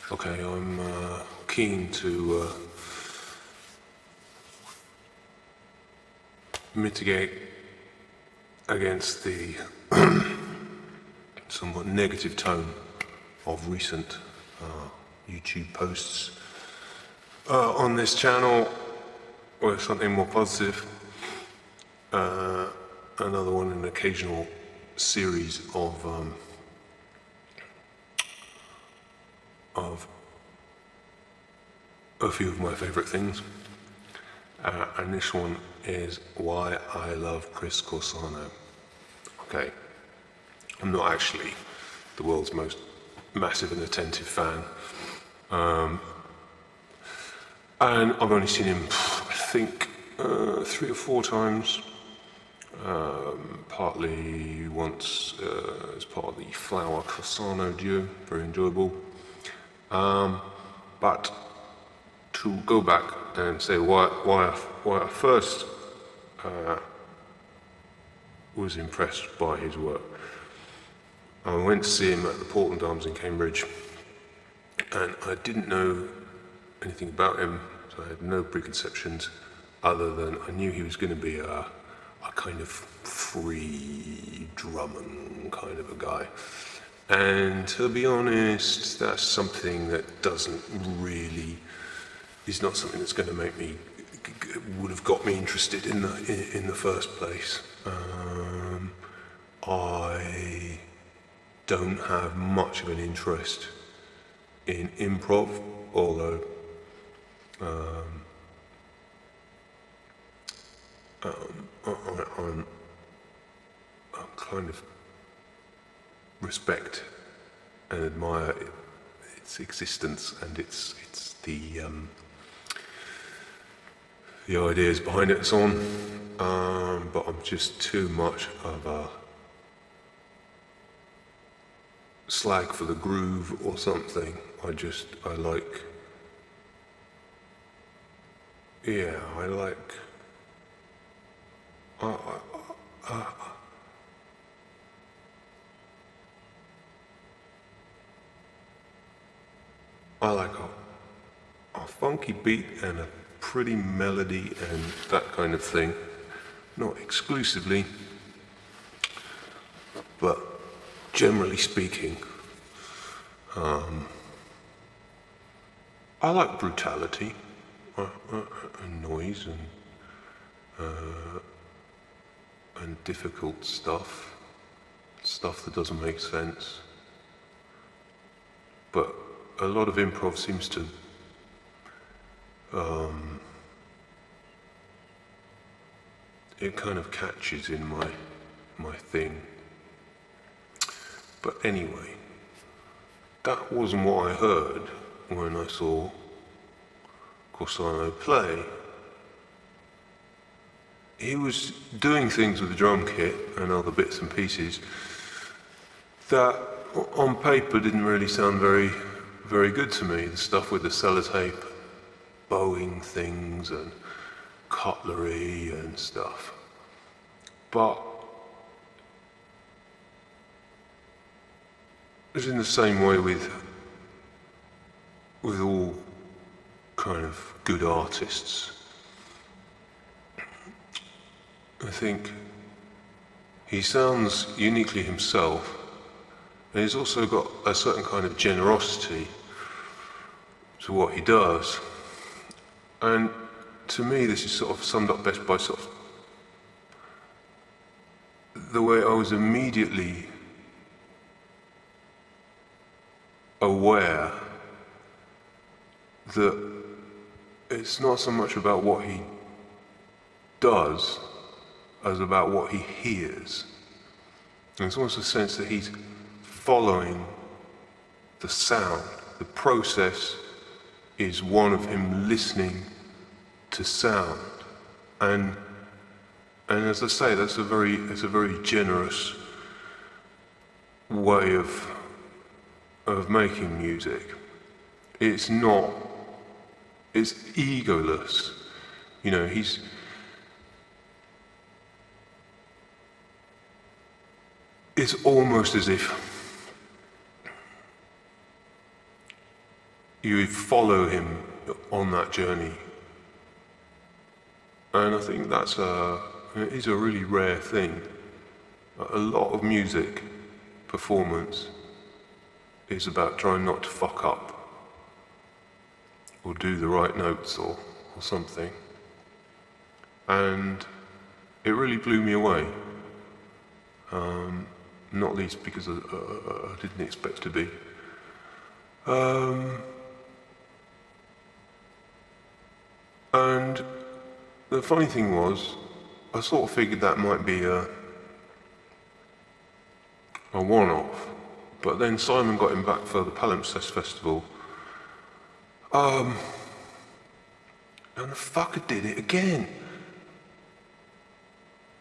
Okay, I'm keen to mitigate against the somewhat negative tone of recent YouTube posts on this channel with something more positive. Another one, an occasional series of a few of my favorite things. And this one is why I love Chris Corsano. Okay, I'm not actually the world's most massive and attentive fan. And I've only seen him, I think, 3 or 4 times. Partly once as part of the Flower Corsano duo, very enjoyable. But to go back and say why I first was impressed by his work. I went to see him at the Portland Arms in Cambridge, and I didn't know anything about him, so I had no preconceptions other than I knew he was going to be a kind of free drumming kind of a guy. And to be honest, that's something that doesn't really, is not something that's going to make me, would have got me interested in the first place. I don't have much of an interest in improv, although I kind of respect and admire its existence and its the ideas behind it and so on. But I'm just too much of a slag for the groove or something. I like a funky beat and a pretty melody and that kind of thing. Not exclusively, but generally speaking, I like brutality and noise and difficult stuff that doesn't make sense. But a lot of improv seems to it kind of catches in my thing. But anyway, that wasn't what I heard when I saw Corsano play. He was doing things with the drum kit and other bits and pieces that on paper didn't really sound very, very good to me. The stuff with the sellotape, bowing things and cutlery and stuff. But it's in the same way with all kind of good artists. I think he sounds uniquely himself, and he's also got a certain kind of generosity to what he does. And to me, this is sort of summed up best by sort of the way I was immediately aware that it's not so much about what he does as about what he hears. And it's almost a sense that he's following the sound. The process is one of him listening to sound. And as I say, it's a very generous way of making music. It's egoless. You know, it's almost as if you follow him on that journey. And I think it is a really rare thing. A lot of music performance is about trying not to fuck up or do the right notes or something. And it really blew me away. Not least because I didn't expect to be. And the funny thing was, I sort of figured that might be a one-off. But then Simon got him back for the Palimpsest Festival. And the fucker did it again.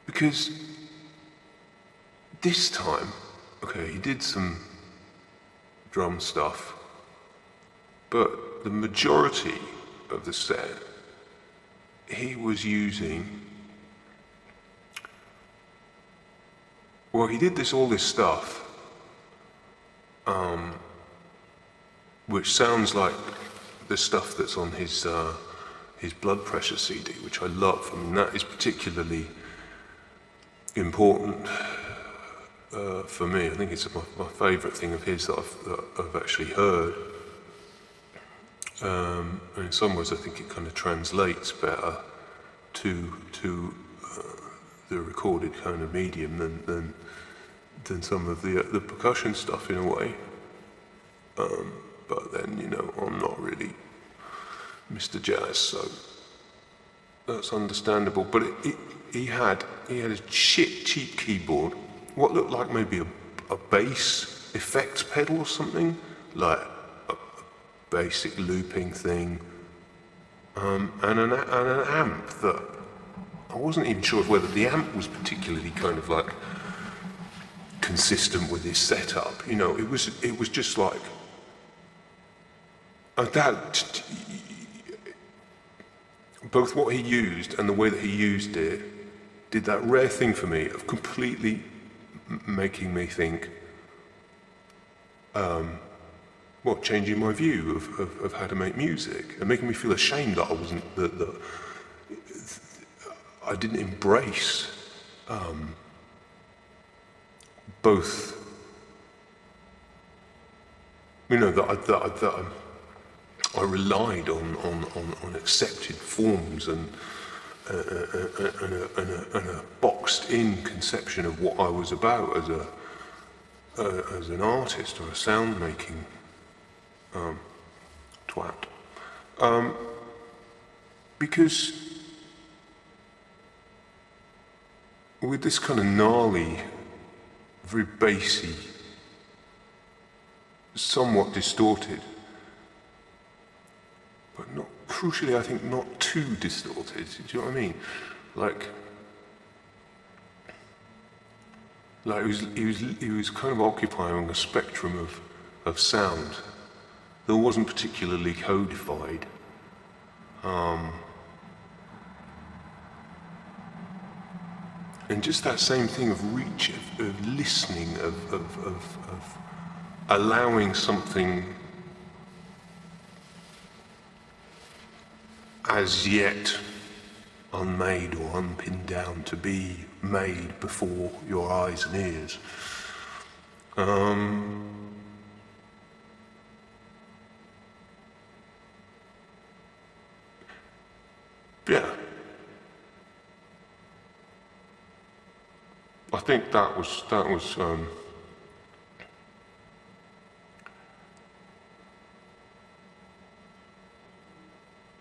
Because this time, okay, he did some drum stuff, but the majority of the set, he was using, well, he did all this stuff, which sounds like the stuff that's on his blood pressure CD, which I love. I mean, that is particularly important for me. I think it's my favourite thing of his that I've actually heard. And in some ways, I think it kind of translates better to the recorded kind of medium than some of the percussion stuff in a way. But then, you know, I'm not really Mr. Jazz, so that's understandable. But he had a shit cheap keyboard, what looked like maybe a bass effects pedal or something, like a basic looping thing, and an amp that I wasn't even sure whether the amp was particularly kind of like consistent with his setup. You know, it was just like that. Both what he used and the way that he used it did that rare thing for me of completely making me think, changing my view of how to make music, and making me feel ashamed that I wasn't, that I didn't embrace both, you know, that I relied on accepted forms and a boxed-in conception of what I was about as an artist or a sound-making twat. Because with this kind of gnarly, very bassy, somewhat distorted, but not, crucially I think, not too distorted, do you know what I mean? Like he was kind of occupying a spectrum of sound that wasn't particularly codified. And just that same thing of reach, of listening, of allowing something as yet unmade or unpinned down to be made before your eyes and ears. Yeah. I think that was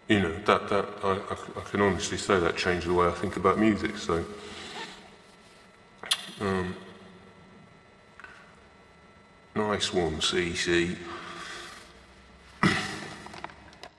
you know, that I can honestly say that changed the way I think about music. So, nice one, CC.